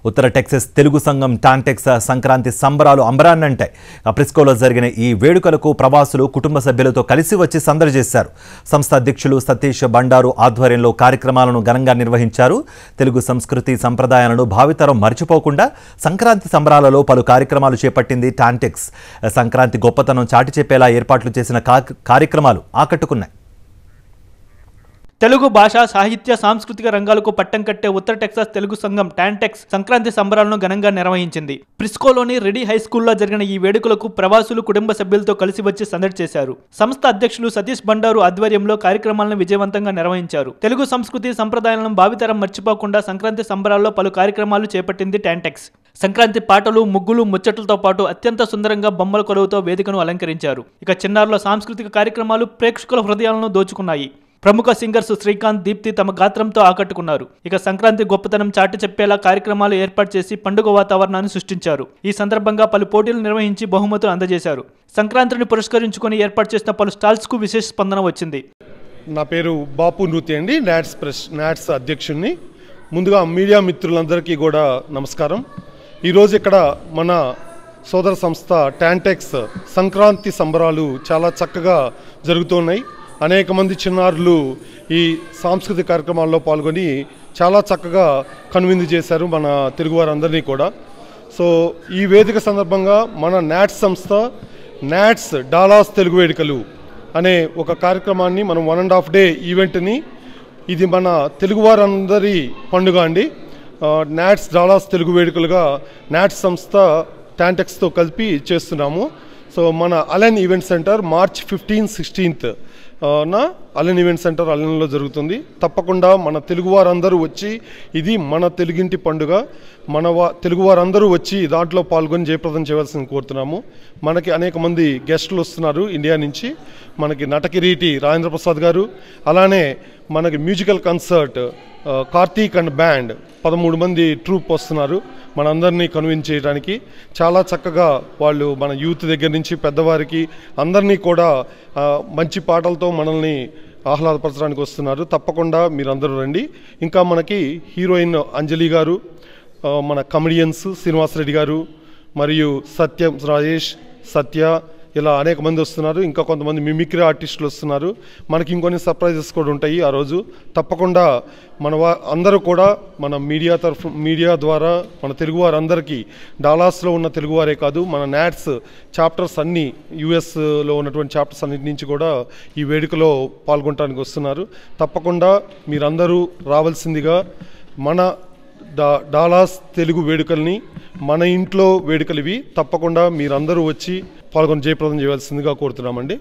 ఉత్తర Texas Telugu సంఘం TANTEX Sankranti సంబరాలు అంబరాన్నంటాయి. ప్రిస్కోలో జరిగిన ఈ వేడుకలకు ప్రవాసులు కుటుంబ సభ్యులతో కలిసి వచ్చి సందడి చేశారు. సంస్థ అధ్యక్షులు సతీష్ బండారు ఆధ్వర్యంలో కార్యక్రమాలను ఘనంగా నిర్వహించారు. తెలుగు సంస్కృతి సంప్రదాయాలను భావితరం మర్చిపోకుండా సంక్రాంతి సంబరాలలో పలు కార్యక్రమాలు చేపట్టింది టాంటెక్స్. సంక్రాంతి గొప్పతనం చాటి చెప్పేలా ఏర్పాట్లు చేసిన కార్యక్రమాలు ఆకట్టుకున్నాయి. తెలుగు భాష సాహిత్య సాంస్కృతిక రంగాలకు పట్టం కట్టే ఉత్తర టెక్సాస్ తెలుగు సంఘం టాంటెక్స్ సంక్రాంతి సంబరాలను ఘనంగా నిర్వహించింది. ప్రిస్కోలోని రెడీ హై స్కూల్లో జరిగిన ఈ వేడుకలకు ప్రవాసులు కుటుంబ సభ్యులతో కలిసి వచ్చి సందడి చేశారు. సంస్థ అధ్యక్షులు సతీష్ బండారు ఆధ్వర్యంలో కార్యక్రమాలను విజయవంతంగా నిర్వహించారు. తెలుగు సంస్కృతి సంప్రదాయాలను భావితరం మర్చిపోకుండా సంక్రాంతి సంబరాల్లో పలు కార్యక్రమాలు చేపట్టింది టాంటెక్స్. సంక్రాంతి పాటలు, ముగ్గులు, ముచ్చట్లతో పాటు అత్యంత సుందరంగా బొమ్మల కొలువుతో వేదికను అలంకరించారు. ఇక చిన్నారుల సాంస్కృతిక కార్యక్రమాలు ప్రేక్షకుల హృదయాలను దోచుకున్నాయి. ప్రముఖ సింగర్స్ శ్రీకాంత్, దీప్తి తమ గాత్రంతో ఆకట్టుకున్నారు. ఇక సంక్రాంతి గొప్పతనం చాటి చెప్పేలా కార్యక్రమాలు ఏర్పాటు చేసి పండుగ వాతావరణాన్ని సృష్టించారు. ఈ సందర్భంగా పలు పోటీలు నిర్వహించి బహుమతులు అందజేశారు. సంక్రాంతిని పురస్కరించుకొని ఏర్పాటు చేసిన పలు స్టాల్స్ కు విశేష స్పందన వచ్చింది. నా పేరు బాపు నృతి అండి, నాట్స్ అధ్యక్షుడిని. ముందుగా మీడియా మిత్రులందరికీ కూడా నమస్కారం. ఈరోజు ఇక్కడ మన సోదర సంస్థ టాంటెక్స్ సంక్రాంతి సంబరాలు చాలా చక్కగా జరుగుతున్నాయి. అనేక మంది చిన్నారులు ఈ సాంస్కృతిక కార్యక్రమాల్లో పాల్గొని చాలా చక్కగా కనువిందు చేశారు మన తెలుగువారందరినీ కూడా. సో ఈ వేదిక సందర్భంగా మన నాట్స్ సంస్థ నాట్స్ డాలాస్ తెలుగు వేడుకలు అనే ఒక కార్యక్రమాన్ని మనం 1.5 డే ఈవెంట్ని, ఇది మన తెలుగువారందరి పండుగ అండి. నాట్స్ డాలాస్ తెలుగు వేడుకలుగా నాట్స్ సంస్థ టాంటెక్స్తో కలిపి చేస్తున్నాము. సో మన అలెన్ ఈవెంట్ సెంటర్ మార్చ్ 15, 16 నా అలెన్ ఈవెంట్ సెంటర్ అలెన్లో జరుగుతుంది. తప్పకుండా మన తెలుగువారందరూ వచ్చి, ఇది మన తెలుగింటి పండుగ, మన తెలుగువారందరూ వచ్చి దాంట్లో పాల్గొని జయప్రదం చేయవలసింది కోరుతున్నాము. మనకి అనేక మంది గెస్టులు వస్తున్నారు ఇండియా నుంచి. మనకి నటకిరీటి రాజేంద్ర ప్రసాద్ గారు, అలానే మనకి musical concert Karthik and band 13 మంది ట్రూప్ వస్తున్నారు మనందరినీ కన్విన్స్ చేయడానికి. చాలా చక్కగా వాళ్ళు మన యూత్ దగ్గర నుంచి పెద్దవారికి అందరినీ కూడా మంచి పాటలతో మనల్ని ఆహ్లాదపరచడానికి వస్తున్నారు. తప్పకుండా మీరందరూ రండి. ఇంకా మనకి హీరోయిన్ అంజలి గారు, మన కమెడియన్స్ శ్రీనివాసరెడ్డి గారు, మరియు సత్యం రాజేష్, సత్య, ఇలా అనేక మంది వస్తున్నారు. ఇంకా కొంతమంది మిమిక్రీ ఆర్టిస్టులు వస్తున్నారు. మనకి ఇంకొన్ని సర్ప్రైజెస్ కూడా ఉంటాయి ఆ రోజు. తప్పకుండా మన అందరూ కూడా మన మీడియా ద్వారా మన తెలుగువారందరికీ, డాలాస్లో ఉన్న తెలుగువారే కాదు, మన నాట్స్ చాప్టర్స్ అన్నీ, యుఎస్లో ఉన్నటువంటి చాప్టర్స్ అన్నిటి నుంచి కూడా ఈ వేడుకలో పాల్గొనడానికి వస్తున్నారు. తప్పకుండా మీరందరూ రావాల్సిందిగా. మన డాలాస్ తెలుగు వేడుకల్ని మన ఇంట్లో వేడుకలు ఇవి. తప్పకుండా మీరందరూ వచ్చి పాల్గొని జయప్రదం చేయవలసిందిగా కోరుతున్నామండి.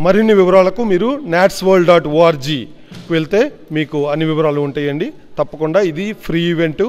మరిన్ని వివరాలకు మీరు natsworld.org వెళ్తే మీకు అన్ని వివరాలు ఉంటాయండి. తప్పకుండా ఇది ఫ్రీ ఈవెంట్,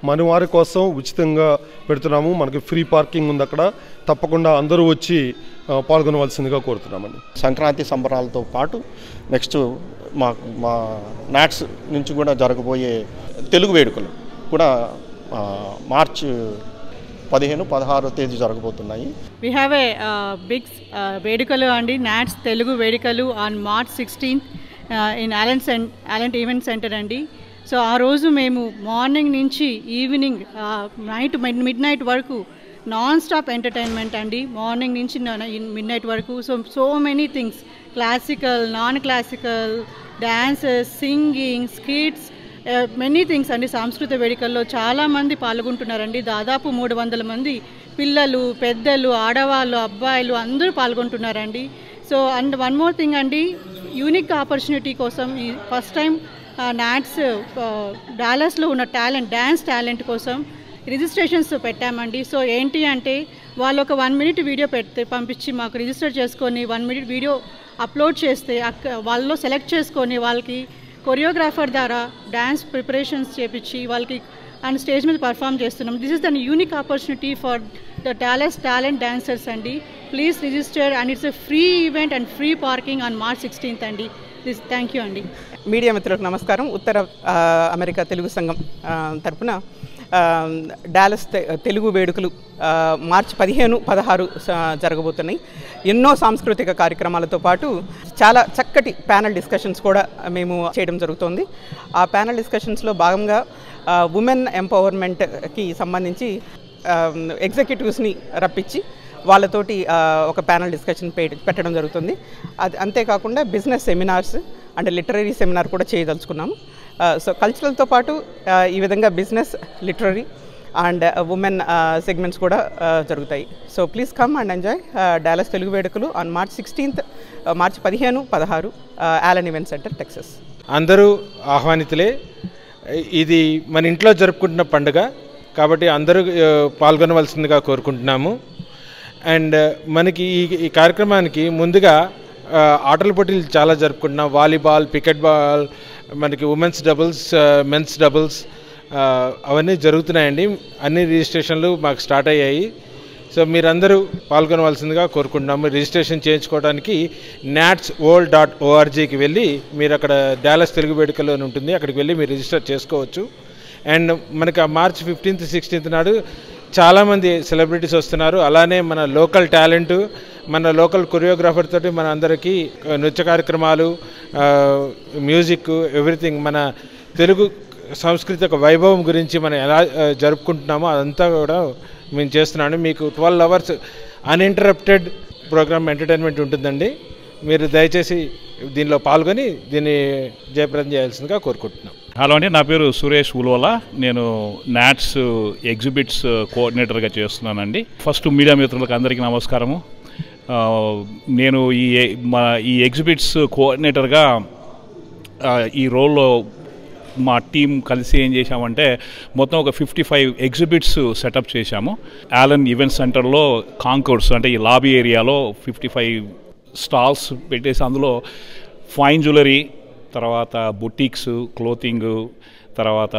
మన వారి కోసం ఉచితంగా పెడుతున్నాము. మనకి ఫ్రీ పార్కింగ్ ఉంది అక్కడ. తప్పకుండా అందరూ వచ్చి పాల్గొనవలసిందిగా కోరుతున్నామండి. సంక్రాంతి సంబరాలతో పాటు నెక్స్ట్ మా నాట్స్ నుంచి కూడా జరగబోయే తెలుగు వేడుకలు కూడా మార్చ్ 15, 16 తేదీ జరగబోతున్నాయి. We have a big వేడుకలు అండి, నాట్స్ తెలుగు వేడుకలు on March 16 in Allen event center అండి. సో ఆ రోజు మేము మార్నింగ్ నుంచి ఈవినింగ్ మిడ్ నైట్ వరకు నాన్ స్టాప్ ఎంటర్టైన్మెంట్ అండి. మార్నింగ్ నుంచి మిడ్ నైట్ వరకు. So many things, classical, non classical, dances, singing, skits, many things అండి. సాంస్కృతిక వేడుకల్లో చాలామంది పాల్గొంటున్నారండి. దాదాపు 300 మంది పిల్లలు, పెద్దలు, ఆడవాళ్ళు, అబ్బాయిలు అందరూ పాల్గొంటున్నారండి. So and one more thing అండి, యూనిక్ ఆపర్చునిటీ కోసం ఈ ఫస్ట్ టైం నాట్స్ డాలస్లో ఉన్న డ్యాన్స్ టాలెంట్ కోసం రిజిస్ట్రేషన్స్ పెట్టామండి. సో ఏంటి అంటే వాళ్ళు ఒక 1 minute వీడియో పంపించి మాకు రిజిస్టర్ చేసుకొని 1 minute వీడియో అప్లోడ్ చేస్తే వాళ్ళలో సెలెక్ట్ చేసుకొని వాళ్ళకి కొరియోగ్రాఫర్ ద్వారా డ్యాన్స్ ప్రిపరేషన్స్ చేపించి వాళ్ళకి అండ్ స్టేజ్ మీద పర్ఫామ్ చేస్తున్నాం. This is the unique opportunity for the talent dancers అండి. Please register and it's a free event and free parking on March 16 అండి. థ్యాంక్ యూ అండి. మీడియా మిత్రులకు నమస్కారం. ఉత్తర అమెరికా తెలుగు సంఘం తరఫున డాలస్ తెలుగు వేడుకలు మార్చి 15, 16 జరగబోతున్నాయి. ఎన్నో సాంస్కృతిక కార్యక్రమాలతో పాటు చాలా చక్కటి ప్యానల్ డిస్కషన్స్ కూడా మేము చేయడం జరుగుతుంది. ఆ ప్యానల్ డిస్కషన్స్లో భాగంగా ఉమెన్ ఎంపవర్మెంట్కి సంబంధించి ఎగ్జిక్యూటివ్స్ని రప్పించి వాళ్ళతోటి ఒక ప్యానల్ డిస్కషన్ పెట్టడం జరుగుతుంది. అది అంతేకాకుండా business seminars and literary seminar కూడా చేయదలుచుకున్నాము. సో కల్చరల్తో పాటు ఈ విధంగా business, literary and women segments కూడా జరుగుతాయి. So please come and enjoy Dallas Telugu వేడుకలు on March 16th, March 15, 16 Allen event center, Texas. అందరూ ఆహ్వానితులే. ఇది మన ఇంట్లో జరుపుకుంటున్న పండుగ కాబట్టి అందరూ పాల్గొనవలసిందిగా కోరుకుంటున్నాము. అండ్ మనకి ఈ కార్యక్రమానికి ముందుగా ఆటల పోటీలు చాలా జరుపుకుంటున్నాం. వాలీబాల్, క్రికెట్ బాల్, మనకి ఉమెన్స్ డబుల్స్, మెన్స్ డబుల్స్ అవన్నీ జరుగుతున్నాయండి. అన్ని రిజిస్ట్రేషన్లు మాకు స్టార్ట్ అయ్యాయి. సో మీరందరూ పాల్గొనవలసిందిగా కోరుకుంటున్నాము. రిజిస్ట్రేషన్ చేయించుకోవడానికి natsworld.orgకి వెళ్ళి మీరు అక్కడ డాలస్ తెలుగు వేడుకలో ఉంటుంది, అక్కడికి వెళ్ళి మీరు రిజిస్టర్ చేసుకోవచ్చు. అండ్ మనకి March 15th, 16th నాడు చాలామంది సెలబ్రిటీస్ వస్తున్నారు. అలానే మన లోకల్ టాలెంట్, మన లోకల్ కొరియోగ్రాఫర్ తోటి మన అందరికీ నృత్య కార్యక్రమాలు, మ్యూజిక్, ఎవ్రీథింగ్ మన తెలుగు సంస్కృతి యొక్క వైభవం గురించి మనం ఎలా జరుపుకుంటున్నామో అదంతా కూడా మేము చేస్తున్నాను. మీకు 12 hours అన్ఇంటరప్టెడ్ ప్రోగ్రామ్ ఎంటర్టైన్మెంట్ ఉంటుందండి. మీరు దయచేసి దీనిలో పాల్గొని దీన్ని జయప్రదం చేయాల్సిందిగా కోరుకుంటున్నాం. హలో అండి, నా పేరు సురేష్ ఉల్వలా. నేను నాట్స్ ఎగ్జిబిట్స్ కోఆర్డినేటర్గా చేస్తున్నానండి. ఫస్ట్ మీడియా మిత్రులకు అందరికీ నమస్కారము. నేను ఈ ఎగ్జిబిట్స్ కోఆర్డినేటర్గా ఈ రోల్లో మా టీం కలిసి ఏం చేశామంటే మొత్తం ఒక 55 ఎగ్జిబిట్స్ సెటప్ చేశాము. ఆలన్ ఈవెంట్ సెంటర్లో కాంకోర్స్ అంటే ఈ లాబీ ఏరియాలో 55 స్టాల్స్ పెట్టేసి అందులో ఫైన్ జ్యువెలరీ, తర్వాత బుటీక్స్, క్లోతింగ్, తర్వాత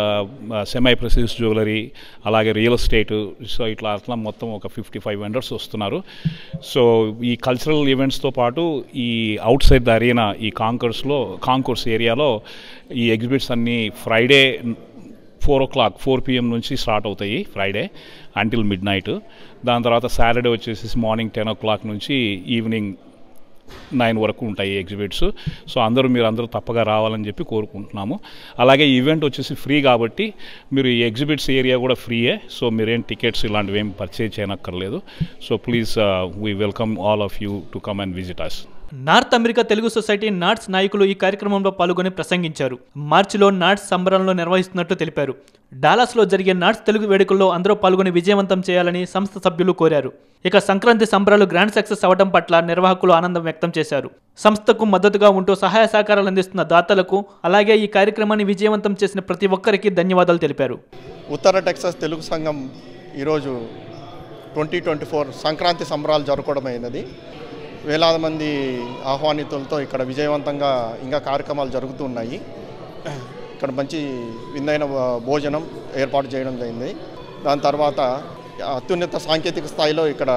సెమై ప్రెసిస్ జ్యువెలరీ, అలాగే రియల్ ఎస్టేట్. సో అట్లా మొత్తం ఒక 55 వెండర్స్ వస్తున్నారు. సో ఈ కల్చరల్ ఈవెంట్స్తో పాటు ఈ అవుట్ సైడ్ ద అరీనా ఈ కాంకోర్స్ ఏరియాలో ఈ ఎగ్జిబిట్స్ అన్నీ ఫ్రైడే 4 PM నుంచి స్టార్ట్ అవుతాయి, ఫ్రైడే అంటిల్ midnight. దాని తర్వాత సాటర్డే వచ్చేసి మార్నింగ్ 10 o'clock నుంచి ఈవినింగ్ 9 వరకు ఉంటాయి ఎగ్జిబిట్స్. సో మీరందరూ తప్పగా రావాలని చెప్పి కోరుకుంటున్నాము. అలాగే ఈవెంట్ వచ్చేసి ఫ్రీ కాబట్టి మీరు ఈ ఎగ్జిబిట్స్ ఏరియా కూడా ఫ్రీయే. సో మీరేం టికెట్స్ ఇలాంటివి ఏం పర్చేజ్ చేయనక్కర్లేదు. So please we welcome all of you to come and visit us. North America Telugu society NATS నాయకులు ఈ కార్యక్రమంలో పాల్గొని ప్రసంగించారు. మార్చిలో నాట్స్ సంబరాలను నిర్వహిస్తున్నట్టు తెలిపారు. డాలస్లో జరిగే నాట్స్ తెలుగు వేడుకల్లో అందరూ పాల్గొని విజయవంతం చేయాలని సంస్థ సభ్యులు కోరారు. ఇక సంక్రాంతి సంబరాలు గ్రాండ్ సక్సెస్ అవ్వడం పట్ల నిర్వాహకులు ఆనందం వ్యక్తం చేశారు. సంస్థకు మద్దతుగా ఉంటూ సహాయ సహకారాలు అందిస్తున్న దాతలకు, అలాగే ఈ కార్యక్రమాన్ని విజయవంతం చేసిన ప్రతి ఒక్కరికి ధన్యవాదాలు తెలిపారు. ఉత్తర టెక్సాస్ తెలుగు సంఘం ఈరోజు 2024 సంక్రాంతి సంబరాలు జరుపుకోవడమైనది. వేలాది మంది ఆహ్వానితులతో ఇక్కడ విజయవంతంగా ఇంకా కార్యక్రమాలు జరుగుతున్నాయి. ఇక్కడ మంచి విందైన భోజనం ఏర్పాటు చేయడం జరిగింది. దాని తర్వాత అత్యున్నత సాంకేతిక స్థాయిలో ఇక్కడ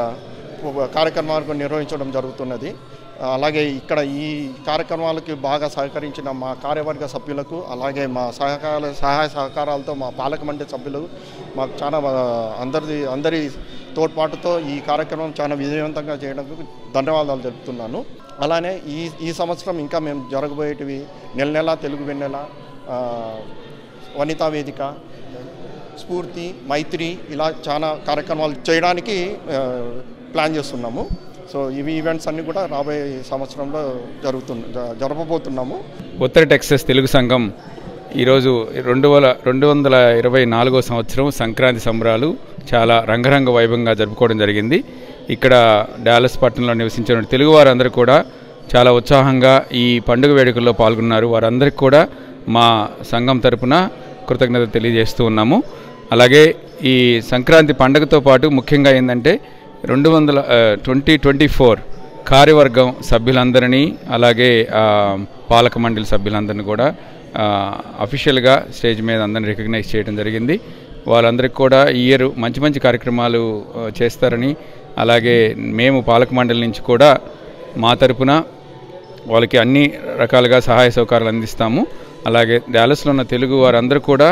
కార్యక్రమాలను నిర్వహించడం జరుగుతున్నది. అలాగే ఇక్కడ ఈ కార్యక్రమాలకి బాగా సహకరించిన మా కార్యవర్గ సభ్యులకు, అలాగే మా సహాయ సహకారాలతో మా పాలక మండలి సభ్యులకు మాకు చాలా అందరి తోడ్పాటుతో ఈ కార్యక్రమం చాలా విజయవంతంగా చేయడానికి ధన్యవాదాలు తెలుపుతున్నాను. అలానే ఈ సంవత్సరం ఇంకా మేము జరగబోయేటివి నెల తెలుగు వెన్నెల, వనితా వేదిక, స్ఫూర్తి, మైత్రి, ఇలా చాలా కార్యక్రమాలు చేయడానికి ప్లాన్ చేస్తున్నాము. సో ఇవి ఈవెంట్స్ అన్నీ కూడా రాబోయే సంవత్సరంలో జరపబోతున్నాము. ఉత్తర టెక్సాస్ తెలుగు సంఘం ఈరోజు 224వ సంవత్సరం సంక్రాంతి సంబరాలు చాలా రంగరంగ వైభవంగా జరుపుకోవడం జరిగింది. ఇక్కడ డాలస్ పట్టణంలో నివసించిన తెలుగు వారందరూ కూడా చాలా ఉత్సాహంగా ఈ పండుగ వేడుకల్లో పాల్గొన్నారు. వారందరికీ కూడా మా సంఘం తరపున కృతజ్ఞతలు తెలియజేస్తూ ఉన్నాము. అలాగే ఈ సంక్రాంతి పండుగతో పాటు ముఖ్యంగా ఏంటంటే 2024 కార్యవర్గం సభ్యులందరినీ, అలాగే పాలక మండలి సభ్యులందరినీ కూడా అఫీషియల్గా స్టేజ్ మీద అందరినీ రికగ్నైజ్ చేయడం జరిగింది. వాళ్ళందరికీ కూడా ఈ ఇయర్ మంచి మంచి కార్యక్రమాలు చేస్తారని, అలాగే మేము పాలక మండలి నుంచి కూడా మా తరపున వాళ్ళకి అన్ని రకాలుగా సహాయ సహకారాలు అందిస్తాము. అలాగే డాలస్లో ఉన్న తెలుగు వారందరూ కూడా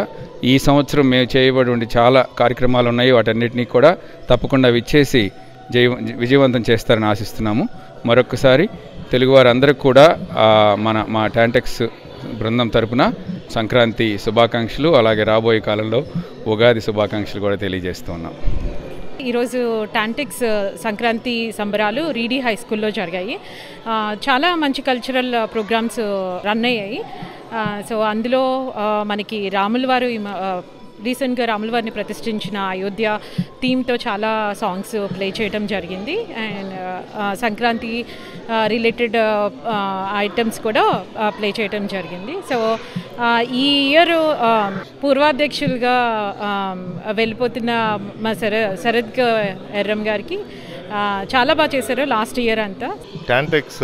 ఈ సంవత్సరం మేము చేయబడి చాలా కార్యక్రమాలు ఉన్నాయి. వాటన్నిటినీ కూడా తప్పకుండా విచ్చేసి విజయవంతం చేస్తారని ఆశిస్తున్నాము. మరొకసారి తెలుగు వారందరికీ కూడా మా టాంటెక్స్ బృందం తరపున సంక్రాంతి శుభాకాంక్షలు, అలాగే రాబోయే కాలంలో ఉగాది శుభాకాంక్షలు కూడా తెలియజేస్తున్నాం. ఈరోజు టాంటెక్స్ సంక్రాంతి సంబరాలు రీడీ హై స్కూల్లో జరిగాయి. చాలా మంచి కల్చరల్ ప్రోగ్రామ్స్ రన్ అయ్యాయి. సో అందులో మనకి రాములవారు రీసెంట్గా రాములవారిని ప్రతిష్ఠించిన అయోధ్య థీమ్తో చాలా సాంగ్స్ ప్లే చేయడం జరిగింది. అండ్ సంక్రాంతి రిలేటెడ్ ఐటమ్స్ కూడా ప్లే చేయడం జరిగింది. సో ఈ ఇయర్ పూర్వాధ్యక్షులుగా వెళ్ళిపోతున్న మా శరద్ ఎర్రం గారికి చాలా బాగా చేశారు లాస్ట్ ఇయర్ అంతా. టాంటెక్స్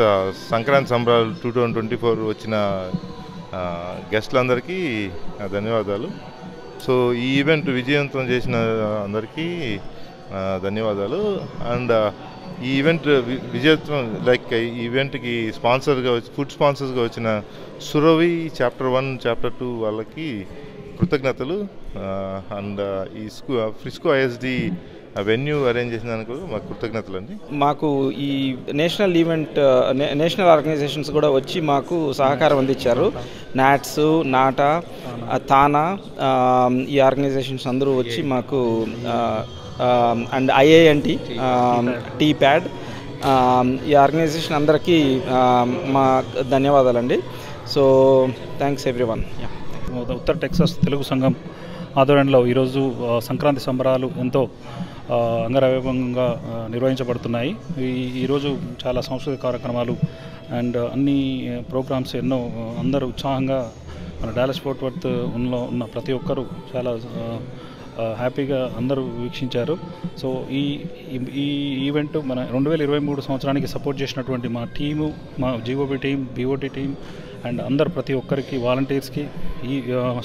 సంక్రాంతి సంబరాలు 2024 వచ్చిన గెస్టులందరికీ ధన్యవాదాలు. సో ఈ ఈవెంట్ విజయవంతం చేసిన అందరికీ ధన్యవాదాలు. అండ్ ఈ ఈవెంట్ విజయవంతం ఈ ఈవెంట్కి స్పాన్సర్గా ఫుడ్ స్పాన్సర్స్గా వచ్చిన సురవి చాప్టర్ 1 చాప్టర్ 2 వాళ్ళకి కృతజ్ఞతలు. అండ్ ఈ ఫ్రిస్కో ఐఎస్డి వెన్యూ అరేంజ్ చేసినందుకు మాకు కృతజ్ఞతలు అండి. మాకు ఈ నేషనల్ ఆర్గనైజేషన్స్ కూడా వచ్చి మాకు సహకారం అందించారు. నాట్స్, నాటా, తానా, ఈ ఆర్గనైజేషన్స్ అందరూ వచ్చి మాకు అండ్ ఐఐఎన్టీ, టీప్యాడ్, ఈ ఆర్గనైజేషన్ అందరికీ మా ధన్యవాదాలండి. So thanks everyone. ఉత్తర టెక్సాస్ తెలుగు సంఘం ఆధ్వర్యంలో ఈరోజు సంక్రాంతి సంబరాలు ఎంతో అంగరంగంగా నిర్వహించబడుతున్నాయి. ఈరోజు చాలా సాంస్కృతిక కార్యక్రమాలు అండ్ అన్ని ప్రోగ్రామ్స్ ఎన్నో అందరూ ఉత్సాహంగా మన డాలస్ ఫోర్ట్ వర్త్ ఉన్న ప్రతి ఒక్కరూ చాలా హ్యాపీగా అందరూ వీక్షించారు. సో ఈ ఈవెంట్ మన 2023 సంవత్సరానికి సపోర్ట్ చేసినటువంటి మా టీము, మా GOB team, BOT team and అందరు ప్రతి ఒక్కరికి వాలంటీర్స్కి, ఈ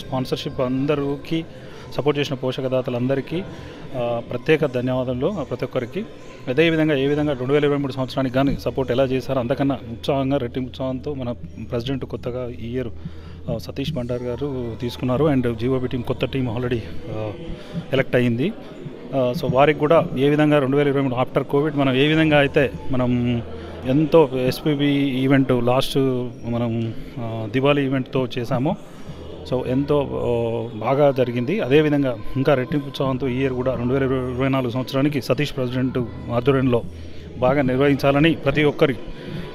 స్పాన్సర్షిప్ అందరికీ సపోర్ట్ చేసిన పోషకదాతలందరికీ ప్రత్యేక ధన్యవాదాలు ప్రతి ఒక్కరికి. అదేవిధంగా ఏ విధంగా 2023 సంవత్సరానికి కానీ సపోర్ట్ ఎలా చేశారో అంతకన్నా ఉత్సాహంగా రెట్టింపు ఉత్సాహంతో మన ప్రెసిడెంట్ కొత్తగా ఈ ఇయర్ సతీష్ బండార్ గారు తీసుకున్నారు. అండ్ జీఓబీ టీం కొత్త టీం ఆల్రెడీ ఎలక్ట్ అయ్యింది. సో వారికి కూడా ఏ విధంగా 2023 ఆఫ్టర్ కోవిడ్ మనం ఏ విధంగా అయితే మనం ఎంతో ఎస్పీబీ ఈవెంట్ లాస్ట్ మనం దివాళీ ఈవెంట్తో చేశామో సో ఎంతో బాగా జరిగింది. అదేవిధంగా ఇంకా రెట్టింపు ఉత్సాహంతో ఈ ఇయర్ కూడా 2024 సంవత్సరానికి సతీష్ ప్రెసిడెంట్ ఆధ్వర్యంలో బాగా నిర్వహించాలని, ప్రతి ఒక్కరి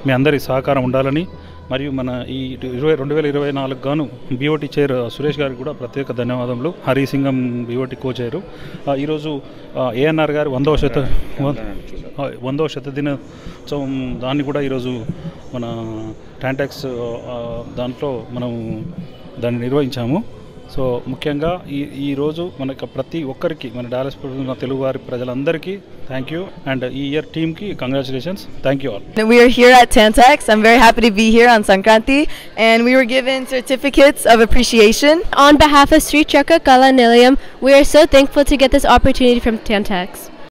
మీ అందరి సహకారం ఉండాలని, మరియు మన ఈ 2024 గాను బీఓటీ చైర్ సురేష్ గారికి కూడా ప్రత్యేక ధన్యవాదములు. హరిసింగం బీఓటీ కో చైరు. ఈరోజు ఏఎన్ఆర్ గారు 100వ శతదినోత్సవం దాన్ని కూడా ఈరోజు మన టాంటెక్స్ దాంట్లో మనం దాన్ని నిర్వహించాము. సో ముఖ్యంగా ఈరోజు మనకు ప్రతి ఒక్కరికి మన డాలస్ తెలుగు వారి ప్రజలందరికీ థ్యాంక్ యూ అండ్ ఈ ఇయర్ టీమ్కి congratulations. Thank you all. We are here at Tantex. I'm very happy to be here on Sankranti, and we were given certificates of appreciation. On behalf of Street Trucker Kala Nilayam, we are so thankful to get this opportunity from Tantex.